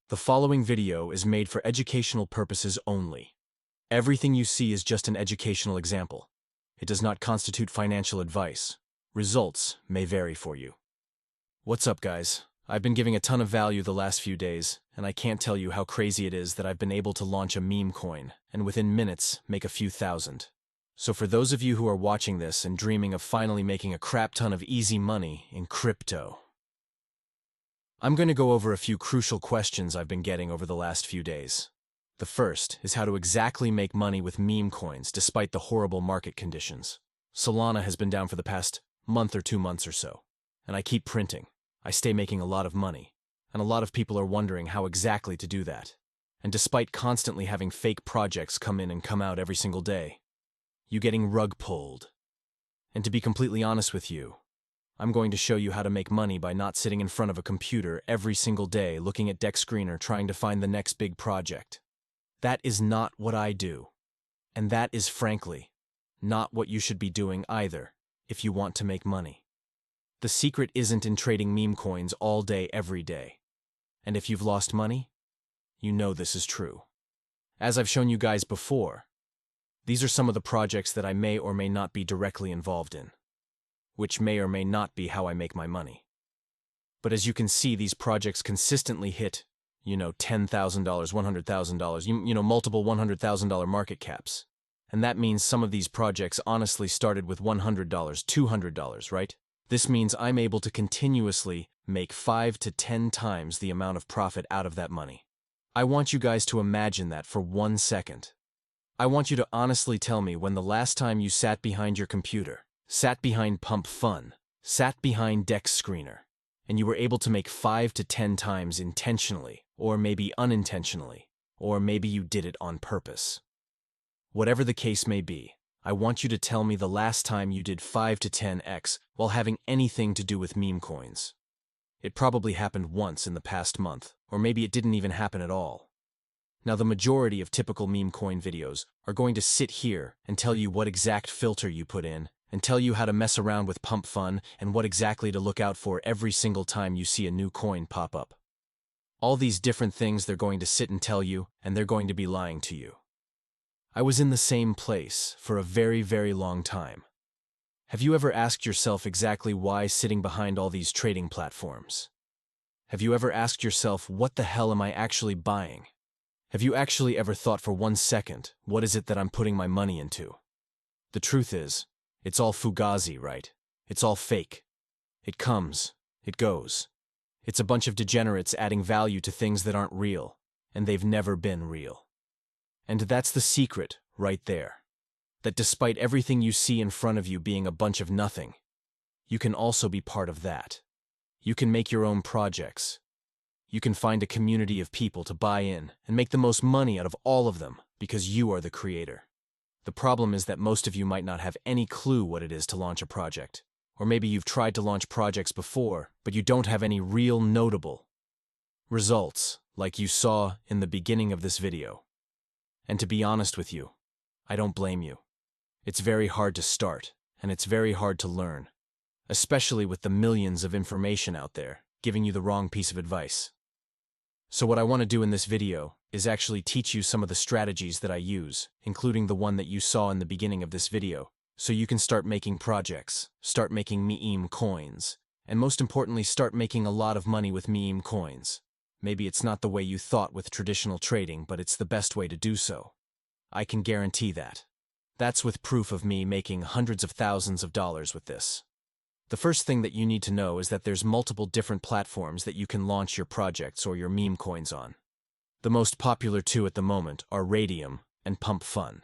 The following video is made for educational purposes only. Everything you see is just an educational example. It does not constitute financial advice. Results may vary for you. What's up, guys? I've been giving a ton of value the last few days, and I can't tell you how crazy it is that I've been able to launch a meme coin and within minutes make a few thousand. So for those of you who are watching this and dreaming of finally making a crap ton of easy money in crypto, I'm going to go over a few crucial questions I've been getting over the last few days. The first is how to exactly make money with meme coins despite the horrible market conditions. Solana has been down for the past month or 2 months or so, and I keep printing. I stay making a lot of money, and a lot of people are wondering how exactly to do that. And despite constantly having fake projects come in and come out every single day, you getting rug pulled. And to be completely honest with you, I'm going to show you how to make money by not sitting in front of a computer every single day looking at Deck Screener trying to find the next big project. That is not what I do. And that is, frankly, not what you should be doing either if you want to make money. The secret isn't in trading meme coins all day every day. And if you've lost money, you know this is true. As I've shown you guys before, these are some of the projects that I may or may not be directly involved in, which may or may not be how I make my money. But as you can see, these projects consistently hit, $10,000, $100,000, multiple $100,000 market caps. And that means some of these projects honestly started with $100, $200, right? This means I'm able to continuously make 5 to 10 times the amount of profit out of that money. I want you guys to imagine that for 1 second. I want you to honestly tell me when the last time you sat behind your computer, sat behind Coinray.fun, sat behind Deck Screener, and you were able to make 5 to 10 times intentionally, or maybe unintentionally, or maybe you did it on purpose. Whatever the case may be, I want you to tell me the last time you did 5 to 10x while having anything to do with meme coins. It probably happened once in the past month, or maybe it didn't even happen at all. Now, the majority of typical meme coin videos are going to sit here and tell you what exact filter you put in, and tell you how to mess around with Coinray.fun and what exactly to look out for every single time you see a new coin pop up. All these different things they're going to sit and tell you, and they're going to be lying to you. I was in the same place for a very, very long time. Have you ever asked yourself exactly why sitting behind all these trading platforms? Have you ever asked yourself, what the hell am I actually buying? Have you actually ever thought for 1 second, what is it that I'm putting my money into? The truth is, it's all fugazi, right? It's all fake. It comes, it goes. It's a bunch of degenerates adding value to things that aren't real, and they've never been real. And that's the secret right there. That despite everything you see in front of you being a bunch of nothing, you can also be part of that. You can make your own projects. You can find a community of people to buy in and make the most money out of all of them because you are the creator. The problem is that most of you might not have any clue what it is to launch a project. Or maybe you've tried to launch projects before, but you don't have any real notable results, like you saw in the beginning of this video. And to be honest with you, I don't blame you. It's very hard to start, and it's very hard to learn, especially with the millions of information out there giving you the wrong piece of advice. So what I want to do in this video is actually teach you some of the strategies that I use, including the one that you saw in the beginning of this video, so you can start making projects, start making meme coins, and most importantly, start making a lot of money with meme coins. Maybe it's not the way you thought with traditional trading, but it's the best way to do so. I can guarantee that. That's with proof of me making hundreds of thousands of dollars with this. The first thing that you need to know is that there's multiple different platforms that you can launch your projects or your meme coins on. The most popular two at the moment are Raydium and Coinray.fun.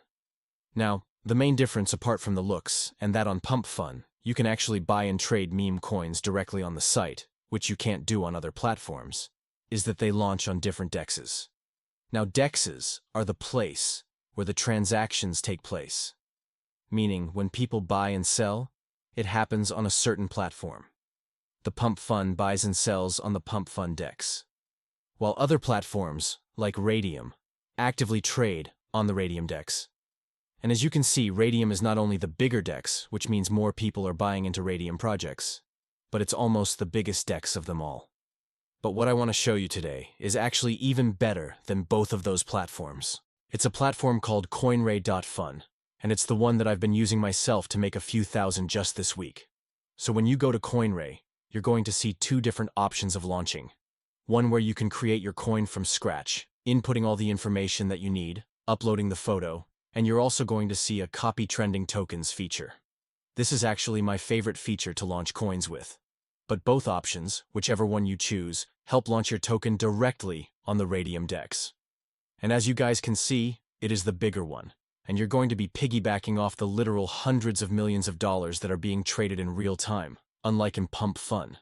Now, the main difference apart from the looks, and that on Coinray.fun, you can actually buy and trade meme coins directly on the site, which you can't do on other platforms, is that they launch on different dexes. Now, dexes are the place where the transactions take place, meaning when people buy and sell, it happens on a certain platform. The Coinray.fun buys and sells on the Coinray.fun DEX, while other platforms, like Raydium, actively trade on the Raydium DEX. And as you can see, Raydium is not only the bigger DEX, which means more people are buying into Raydium projects, but it's almost the biggest DEX of them all. But what I want to show you today is actually even better than both of those platforms. It's a platform called Coinray.fun, and it's the one that I've been using myself to make a few thousand just this week. So when you go to Coinray, you're going to see two different options of launching. One where you can create your coin from scratch, inputting all the information that you need, uploading the photo, and you're also going to see a copy trending tokens feature. This is actually my favorite feature to launch coins with. But both options, whichever one you choose, help launch your token directly on the Raydium DEX. And as you guys can see, it is the bigger one, and you're going to be piggybacking off the literal hundreds of millions of dollars that are being traded in real time, unlike in Pump.fun.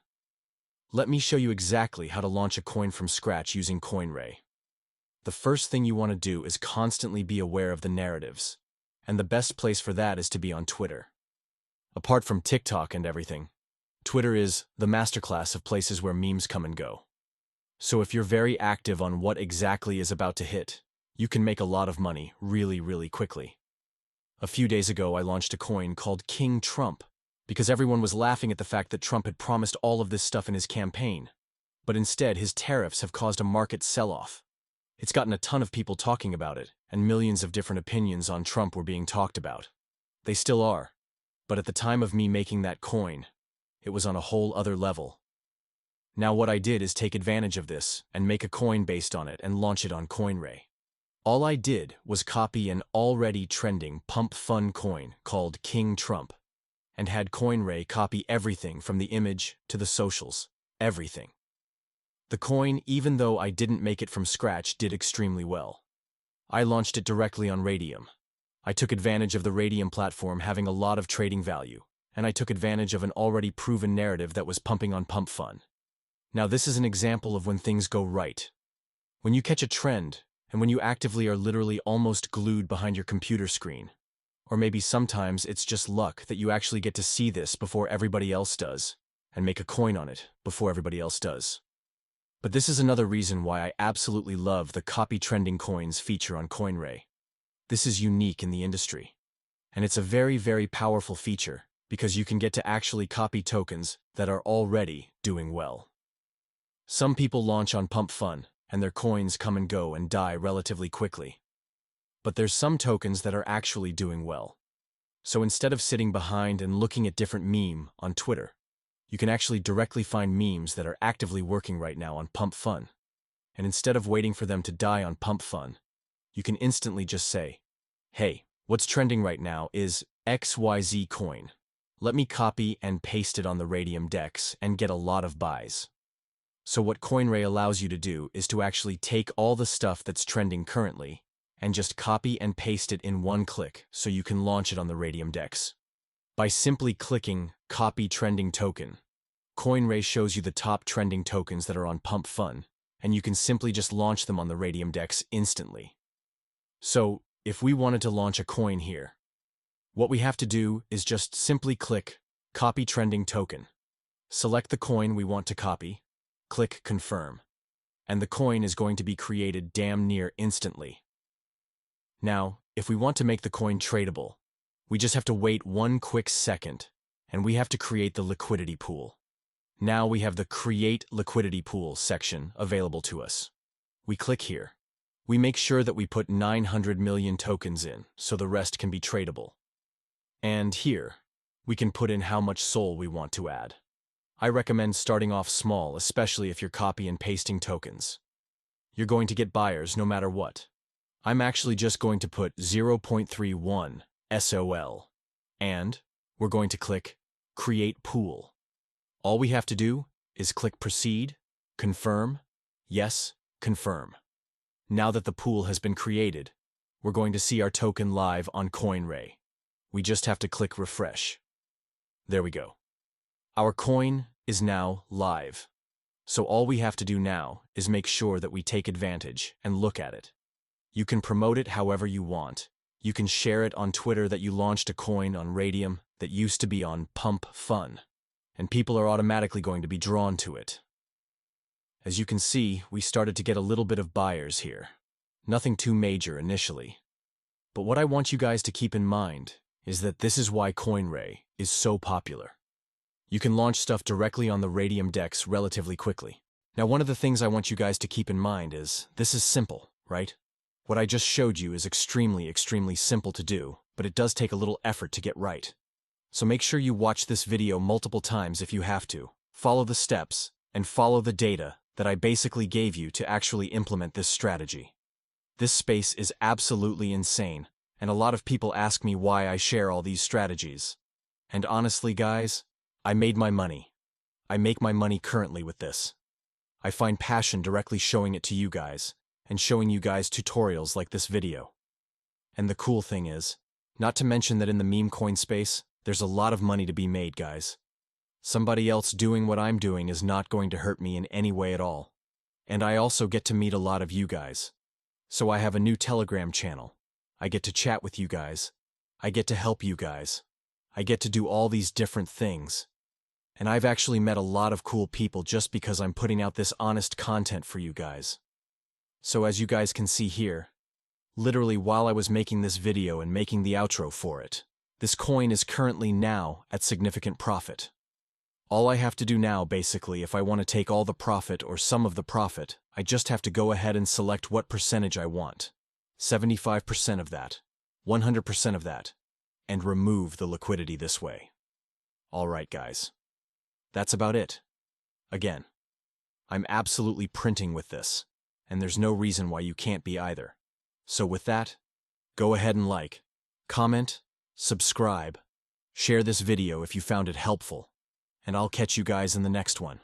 Let me show you exactly how to launch a coin from scratch using Coinray. The first thing you want to do is constantly be aware of the narratives, and the best place for that is to be on Twitter. Apart from TikTok and everything, Twitter is the masterclass of places where memes come and go. So if you're very active on what exactly is about to hit, you can make a lot of money really quickly. A few days ago, I launched a coin called King Trump because everyone was laughing at the fact that Trump had promised all of this stuff in his campaign. But instead, his tariffs have caused a market sell-off. It's gotten a ton of people talking about it, and millions of different opinions on Trump were being talked about. They still are. But at the time of me making that coin, it was on a whole other level. Now what I did is take advantage of this and make a coin based on it and launch it on Coinray. All I did was copy an already trending Pump.fun coin called King Trump, and had Coinray copy everything from the image to the socials, everything. The coin, even though I didn't make it from scratch, did extremely well. I launched it directly on Raydium. I took advantage of the Raydium platform having a lot of trading value, and I took advantage of an already proven narrative that was pumping on Pump.fun. Now this is an example of when things go right. When you catch a trend, and when you actively are literally almost glued behind your computer screen. Or maybe sometimes it's just luck that you actually get to see this before everybody else does, and make a coin on it before everybody else does. But this is another reason why I absolutely love the copy trending coins feature on Coinray. This is unique in the industry. And it's a very powerful feature because you can get to actually copy tokens that are already doing well. Some people launch on Pump.fun, and their coins come and go and die relatively quickly. But there's some tokens that are actually doing well. So instead of sitting behind and looking at different meme on Twitter, you can actually directly find memes that are actively working right now on Pump.fun. And instead of waiting for them to die on Pump.fun, you can instantly just say, hey, what's trending right now is XYZ coin. Let me copy and paste it on the Raydium DEX and get a lot of buys. So what Coinray allows you to do is to actually take all the stuff that's trending currently and just copy and paste it in one click so you can launch it on the Raydium DEX. By simply clicking Copy Trending Token, Coinray shows you the top trending tokens that are on Pump.fun, and you can simply just launch them on the Raydium DEX instantly. So, if we wanted to launch a coin here, what we have to do is just simply click Copy Trending Token, select the coin we want to copy, click Confirm, and the coin is going to be created damn near instantly. Now, if we want to make the coin tradable, we just have to wait one quick second, and we have to create the liquidity pool. Now we have the Create Liquidity Pool section available to us. We click here. We make sure that we put 900 million tokens in, so the rest can be tradable. And here, we can put in how much SOL we want to add. I recommend starting off small, especially if you're copy and pasting tokens. You're going to get buyers no matter what. I'm actually just going to put 0.31 SOL, and we're going to click Create Pool. All we have to do is click Proceed, Confirm, Yes, Confirm. Now that the pool has been created, we're going to see our token live on Coinray. We just have to click Refresh. There we go. Our coin is now live. So all we have to do now is make sure that we take advantage and look at it. You can promote it however you want. You can share it on Twitter that you launched a coin on Raydium that used to be on Pump.fun, and people are automatically going to be drawn to it. As you can see, we started to get a little bit of buyers here. Nothing too major initially. But what I want you guys to keep in mind is that this is why Coinray is so popular. You can launch stuff directly on the Raydium DEX relatively quickly. Now, one of the things I want you guys to keep in mind is, this is simple, right? What I just showed you is extremely simple to do, but it does take a little effort to get right. So make sure you watch this video multiple times if you have to. Follow the steps, and follow the data that I basically gave you to actually implement this strategy. This space is absolutely insane, and a lot of people ask me why I share all these strategies. And honestly, guys, I made my money. I make my money currently with this. I find passion directly showing it to you guys, and showing you guys tutorials like this video. And the cool thing is, not to mention that in the meme coin space, there's a lot of money to be made, guys. Somebody else doing what I'm doing is not going to hurt me in any way at all. And I also get to meet a lot of you guys. So I have a new Telegram channel. I get to chat with you guys. I get to help you guys. I get to do all these different things. And I've actually met a lot of cool people just because I'm putting out this honest content for you guys. So as you guys can see here, literally while I was making this video and making the outro for it, this coin is currently now at significant profit. All I have to do now, basically, if I want to take all the profit or some of the profit, I just have to go ahead and select what percentage I want. 75% of that, 100% of that, and remove the liquidity this way. Alright, guys. That's about it. Again, I'm absolutely printing with this, and there's no reason why you can't be either. So with that, go ahead and like, comment, subscribe, share this video if you found it helpful, and I'll catch you guys in the next one.